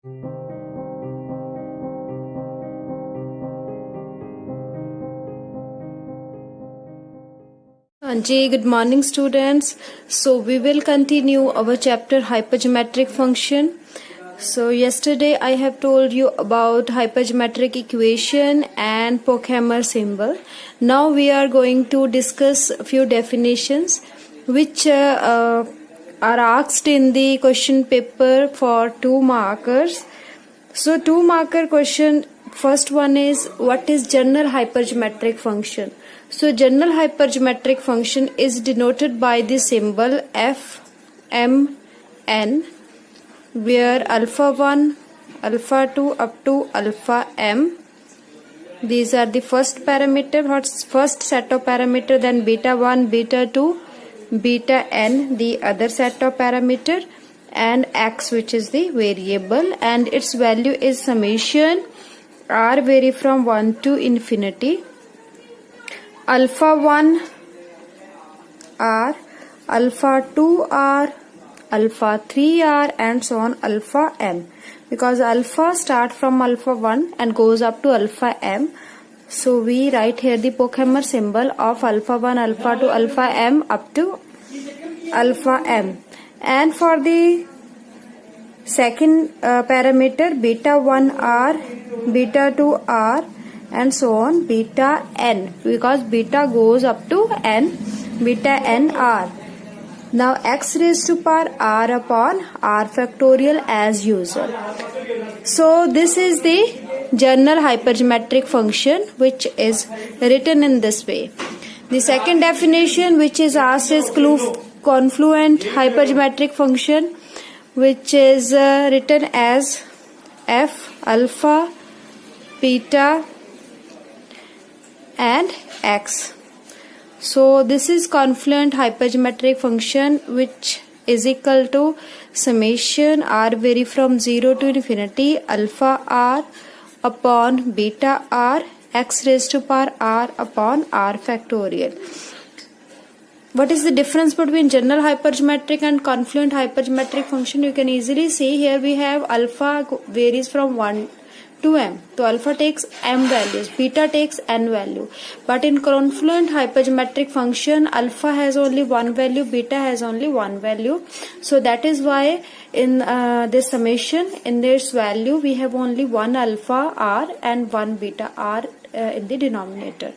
Good morning students. So we will continue our chapter hypergeometric function. So yesterday I have told you about hypergeometric equation and Pochhammer symbol. Now we are going to discuss a few definitions which are asked in the question paper for 2 markers. So 2 marker question, first one is what is general hypergeometric function? So general hypergeometric function is denoted by the symbol f, m, n, where alpha 1, alpha 2 up to alpha m. These are the first parameter, first set of parameter, then beta 1, beta 2, beta n, the other set of parameter, and x, which is the variable, and its value is summation r vary from 1 to infinity. Alpha 1 r, alpha 2 r, alpha 3 r, and so on alpha m, because alpha start from alpha 1 and goes up to alpha m. So we write here the Pochhammer symbol of alpha 1, alpha 2, alpha m up to alpha m. And for the second parameter, beta 1 r, beta 2 r, and so on beta n, because beta goes up to n, beta n r. Now x raised to power r upon r factorial as usual. So this is the general hypergeometric function which is written in this way. The second definition which is asked is confluent hypergeometric function, which is written as f, alpha, beta, and x. So this is confluent hypergeometric function which is equal to summation r vary from 0 to infinity alpha r upon beta r x raised to power r upon r factorial. What is the difference between general hypergeometric and confluent hypergeometric function? You can easily see here we have alpha varies from 1 to m. So alpha takes m values, beta takes n value. But in confluent hypergeometric function, alpha has only one value, beta has only one value. So that is why in this summation, in this value, we have only one alpha r and one beta r in the denominator.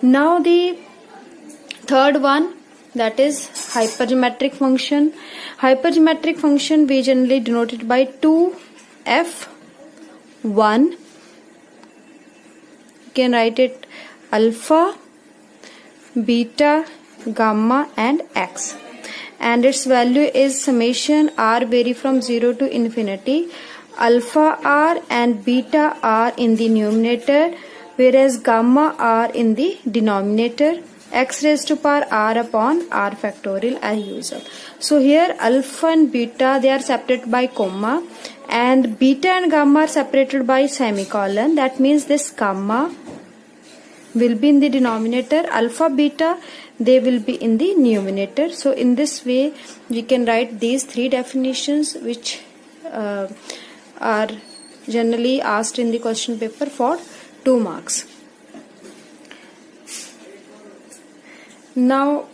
Now the third one, that is hypergeometric function. Hypergeometric function we generally denote it by 2f 1. You can write it alpha, beta, gamma, and x, and its value is summation r vary from 0 to infinity alpha r and beta r in the numerator, whereas gamma r in the denominator, x raised to power r upon r factorial as usual. So here alpha and beta, they are separated by comma, and beta and gamma are separated by semicolon. That means this gamma will be in the denominator, alpha, beta, they will be in the numerator. So in this way we can write these 3 definitions which are generally asked in the question paper for 2 marks. Now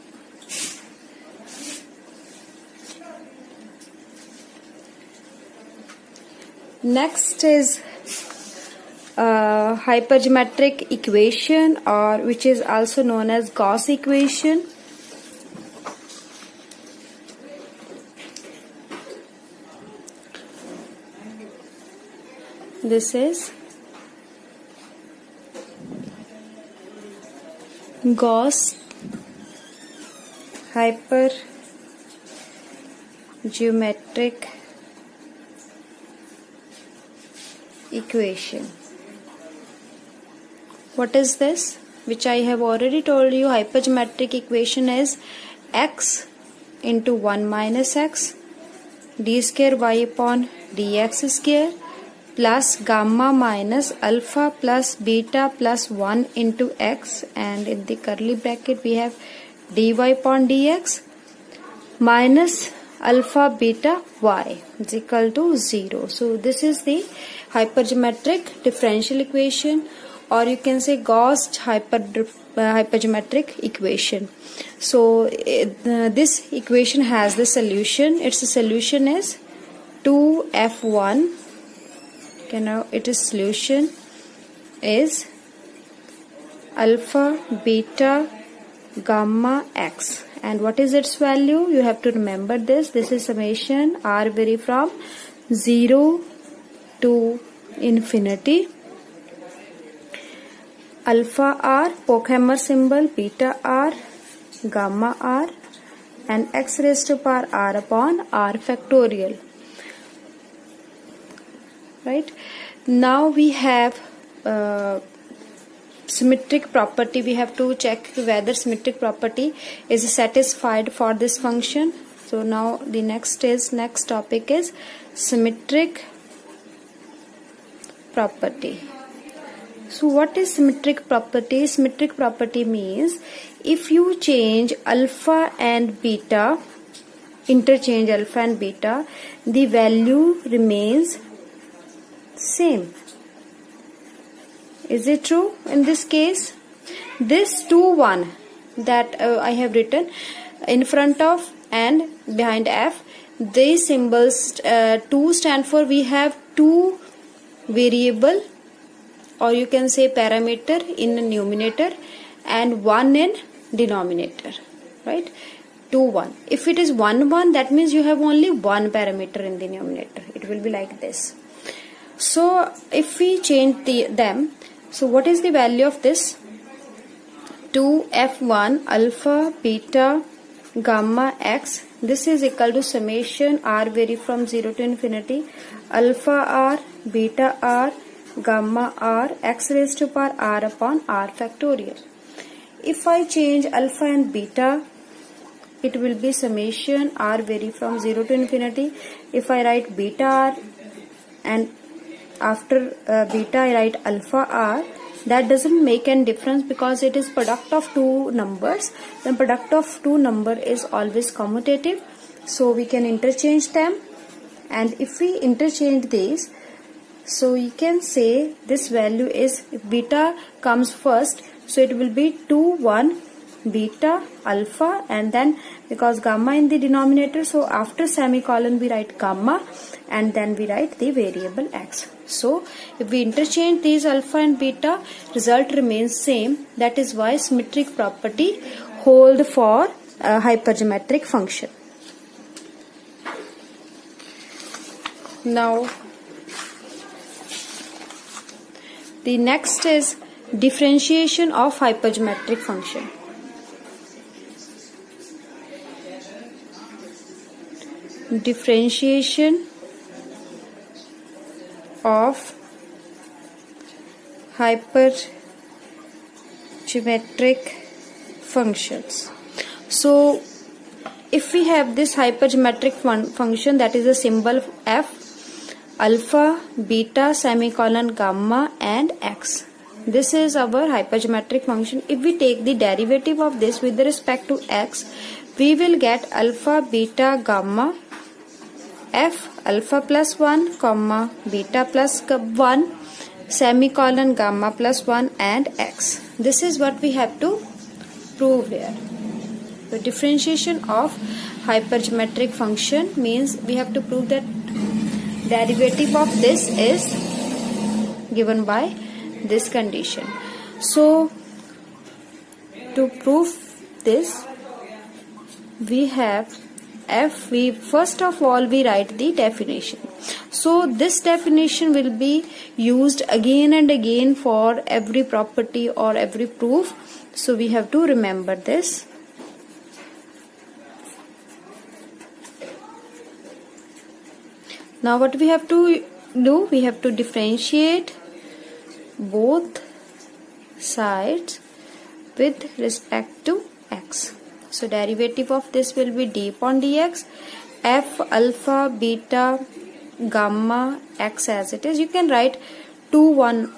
next is hypergeometric equation, or which is also known as Gauss equation. This is Gauss hypergeometric equation. What is this? Which I have already told you, hypergeometric equation is x into 1 minus x d square y upon dx square plus gamma minus alpha plus beta plus 1 into x, and in the curly bracket we have dy upon dx minus alpha beta y is equal to 0. So this is the hypergeometric differential equation, or you can say Gauss hypergeometric equation. So this equation has the solution. Its solution is 2f1. Okay, now its solution is alpha beta gamma x. And what is its value? You have to remember this. This is summation r vary from 0 to infinity. Alpha r, Pochhammer symbol, beta r, gamma r, and x raised to power r upon r factorial. Right? Now we have symmetric property. We have to check whether symmetric property is satisfied for this function. So now the next topic is symmetric property. So what is symmetric property? Symmetric property means if you change alpha and beta, interchange alpha and beta, the value remains same. Is it true in this case? This 2 1 that I have written in front of and behind f, these symbols 2 stand for we have 2 variable, or you can say parameter in the numerator and 1 in denominator, right? 2 1. If it is 1 1, that means you have only one parameter in the numerator. It will be like this. So if we change them, so what is the value of this? 2f1 alpha beta gamma x. This is equal to summation r vary from 0 to infinity alpha r beta r gamma r x raised to power r upon r factorial. If I change alpha and beta, it will be summation r vary from 0 to infinity. If I write beta r and after beta I write alpha r, that doesn't make any difference because it is product of two numbers. The product of two number is always commutative, so we can interchange them. And if we interchange these, so you can say this value is, if beta comes first, so it will be 2 1 beta alpha, and then because gamma in the denominator, so after semicolon we write gamma and then we write the variable x. So if we interchange these alpha and beta, result remains same. That is why symmetric property hold for a hypergeometric function. Now the next is differentiation of hypergeometric function. Differentiation of hypergeometric functions. So if we have this hypergeometric function, that is a symbol f, alpha, beta, semicolon, gamma and x. This is our hypergeometric function. If we take the derivative of this with respect to x, we will get alpha, beta, gamma, f alpha plus 1, comma, beta plus 1, semicolon, gamma plus 1 and x. This is what we have to prove here. The differentiation of hypergeometric function means we have to prove that derivative of this is given by this condition. So to prove this, we have f, we first of all we write the definition. So this definition will be used again and again for every property or every proof. So we have to remember this. Now what we have to do? We have to differentiate both sides with respect to x. So derivative of this will be d upon dx, f alpha beta gamma x as it is. You can write 2 1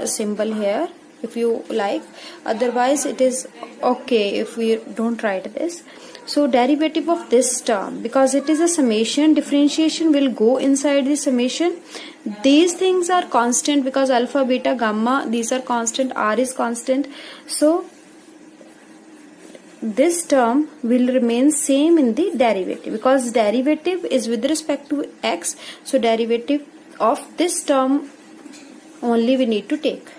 symbol here if you like, otherwise it is okay if we don't write this. So derivative of this term, because it is a summation, differentiation will go inside the summation. These things are constant because alpha, beta, gamma, these are constant, r is constant. So this term will remain same in the derivative because derivative is with respect to x. So derivative of this term only we need to take.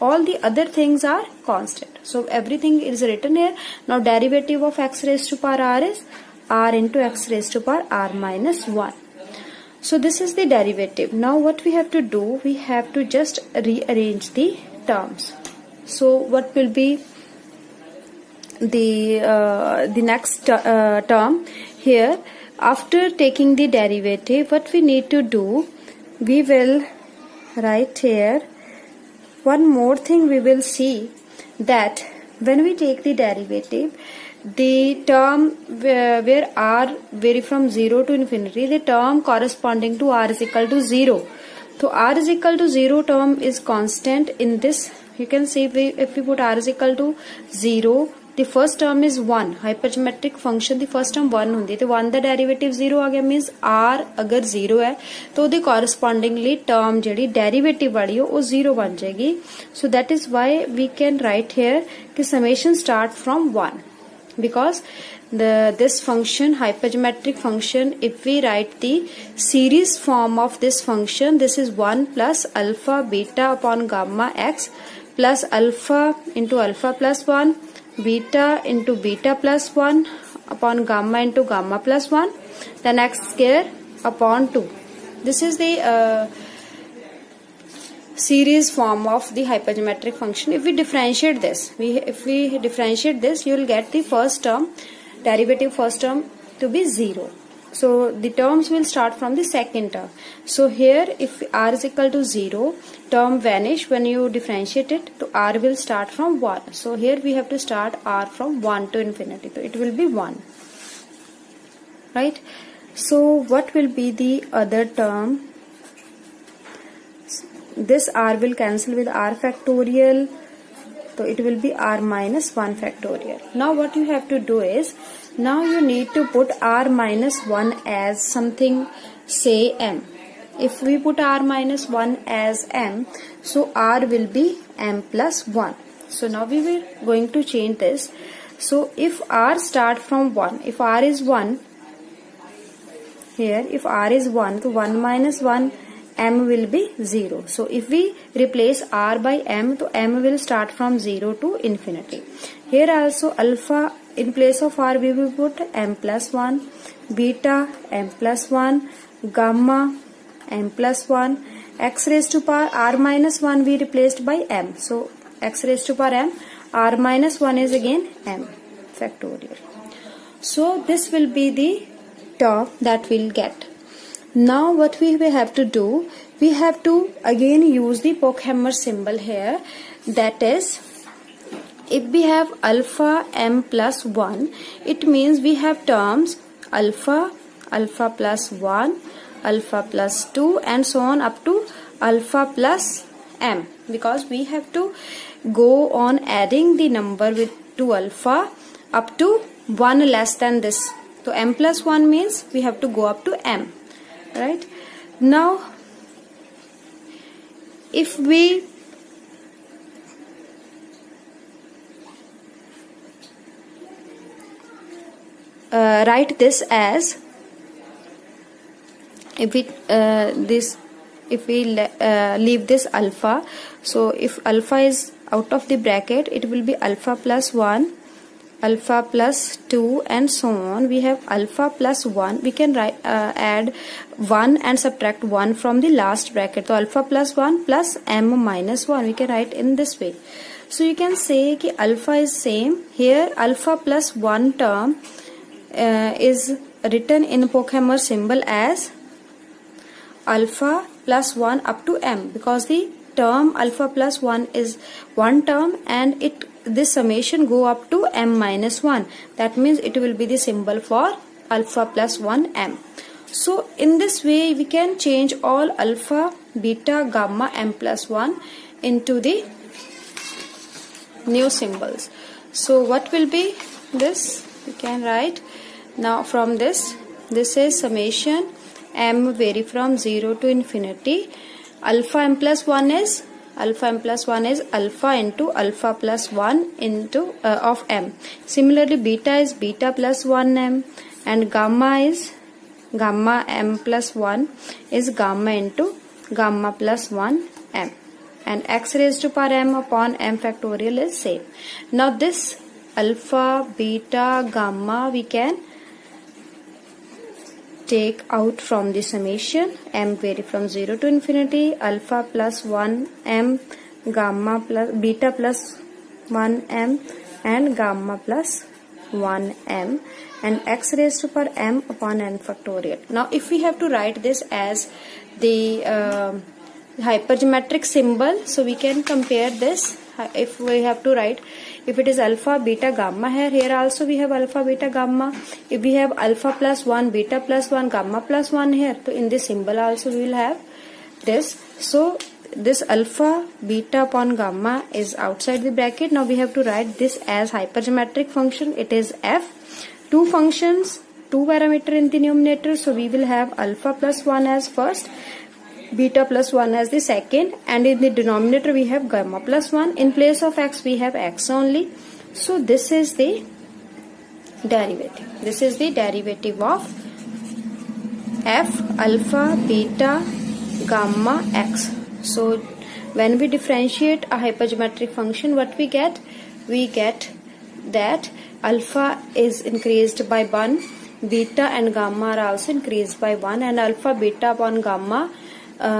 All the other things are constant. So everything is written here. Now derivative of x raised to power r is r into x raised to power r minus 1. So this is the derivative. Now what we have to do, we have to just rearrange the terms. So what will be the next term here? After taking the derivative, what we need to do, we will write here one more thing. We will see that when we take the derivative, the term where r vary from 0 to infinity, the term corresponding to r is equal to 0. So r is equal to 0 term is constant in this. You can see if we put r is equal to 0, the first term is 1. Hypergeometric function the first term 1 होंदी तो 1 the derivative 0 आ गया, means r अगर 0 है तो the correspondingly term JD derivative वाली हो वो 0 बन जाएगी. So that is why we can write here कि summation start from 1 because this function hypergeometric function, if we write the series form of this function, this is 1 plus alpha beta upon gamma x plus alpha into alpha plus 1 beta into beta plus 1 upon gamma into gamma plus 1, then x square upon 2. This is the series form of the hypergeometric function. If we differentiate this, you will get the first term, derivative first term to be 0. So the terms will start from the second term. So here if r is equal to 0, term vanish when you differentiate it, so r will start from 1. So here we have to start r from 1 to infinity. So it will be 1. Right? So what will be the other term? This r will cancel with r factorial. So it will be r minus 1 factorial. Now what you have to do is, now you need to put r minus 1 as something, say m. If we put r minus 1 as m, so r will be m plus 1. So now we were going to change this. So if r start from 1, if r is 1, here if r is 1, so 1 minus 1, m will be 0. So if we replace r by m, so m will start from 0 to infinity. Here also alpha, in place of r we will put m plus 1, beta m plus 1, gamma m plus 1, x raised to power r minus 1 we replaced by m. So x raised to power m, r minus 1 is again m factorial. So this will be the term that we'll get. Now what we have to do, we have to again use the Pochhammer symbol here. That is, if we have alpha m plus 1, it means we have terms alpha, alpha plus 1, alpha plus 2 and so on up to alpha plus m, because we have to go on adding the number with to alpha up to 1 less than this. So m plus 1 means we have to go up to m. Right? Now if we write this as, if we leave this alpha, so if alpha is out of the bracket, it will be alpha plus 1, alpha plus 2 and so on. We have alpha plus 1. We can write add 1 and subtract 1 from the last bracket. So alpha plus 1 plus m minus 1. We can write in this way. So you can say कि alpha is same. Here alpha plus 1 term is written in Pochhammer symbol as alpha plus 1 up to m, because the term alpha plus 1 is one term and this summation go up to m minus 1. That means it will be the symbol for alpha plus 1 m. So in this way we can change all alpha, beta, gamma, m plus 1 into the new symbols. So what will be this? You can write. Now from this is summation m vary from 0 to infinity. Alpha m plus 1 is alpha into alpha plus 1 into of m. Similarly, beta is beta plus 1m, and gamma is gamma m plus 1 is gamma into gamma plus 1m, and x raised to power m upon m factorial is same. Now this alpha, beta, gamma we can take out from the summation. M vary from 0 to infinity. Alpha plus 1 m, gamma plus beta plus 1 m, and gamma plus 1 m, and x raised to power m upon n factorial. Now if we have to write this as the hypergeometric symbol, so we can compare this. If we have to write, if it is alpha, beta, gamma here also we have alpha, beta, gamma. If we have alpha plus 1, beta plus 1, gamma plus 1 here, so in this symbol also we will have this. So this alpha, beta upon gamma is outside the bracket. Now we have to write this as hypergeometric function. It is f. Two functions, two parameter in the numerator, so we will have alpha plus 1 as first, beta plus 1 as the second, and in the denominator we have gamma plus 1. In place of x we have x only. So this is the derivative. This is the derivative of f alpha, beta, gamma, x. So when we differentiate a hypergeometric function, what we get? We get that alpha is increased by 1, beta and gamma are also increased by 1, and alpha, beta upon gamma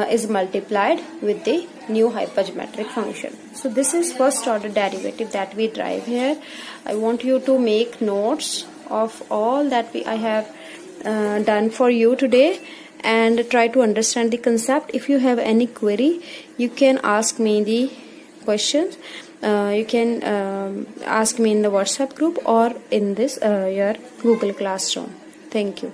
is multiplied with the new hypergeometric function. So this is first order derivative that we derive here. I want you to make notes of all that I have done for you today, and try to understand the concept. If you have any query, you can ask me the questions. You can ask me in the WhatsApp group or in this your Google Classroom. Thank you.